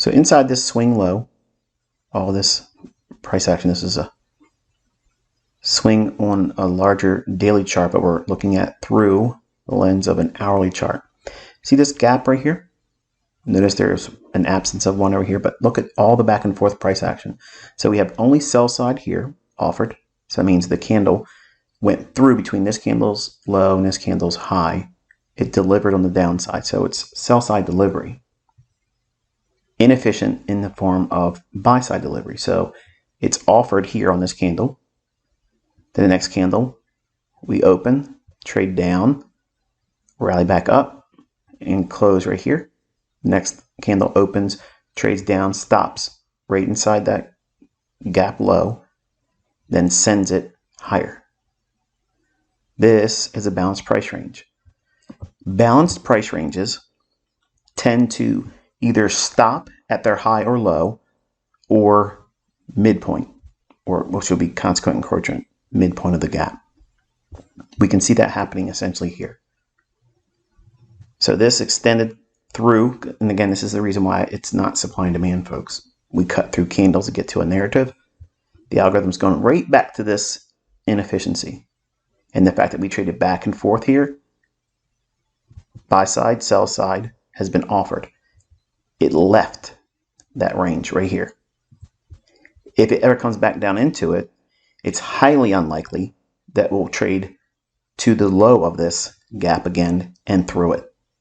So inside this swing low, all this price action, this is a swing on a larger daily chart, but we're looking at through the lens of an hourly chart. See this gap right here? Notice there's an absence of one over here, but look at all the back and forth price action. So we have only sell side here offered. So that means the candle went through between this candle's low and this candle's high. It delivered on the downside. So it's sell side delivery. Inefficient in the form of buy side delivery. So it's offered here on this candle. Then the next candle, we open, trade down, rally back up, and close right here. Next candle opens, trades down, stops right inside that gap low, then sends it higher. This is a balanced price range. Balanced price ranges tend to either stop at their high or low, or midpoint, or which will be consequent encroachment, midpoint of the gap. We can see that happening essentially here. So this extended through, and again, this is the reason why it's not supply and demand, folks. We cut through candles to get to a narrative. The algorithm's going right back to this inefficiency. And the fact that we traded back and forth here, buy side, sell side has been offered. It left that range right here. If it ever comes back down into it, it's highly unlikely that we'll trade to the low of this gap again and through it.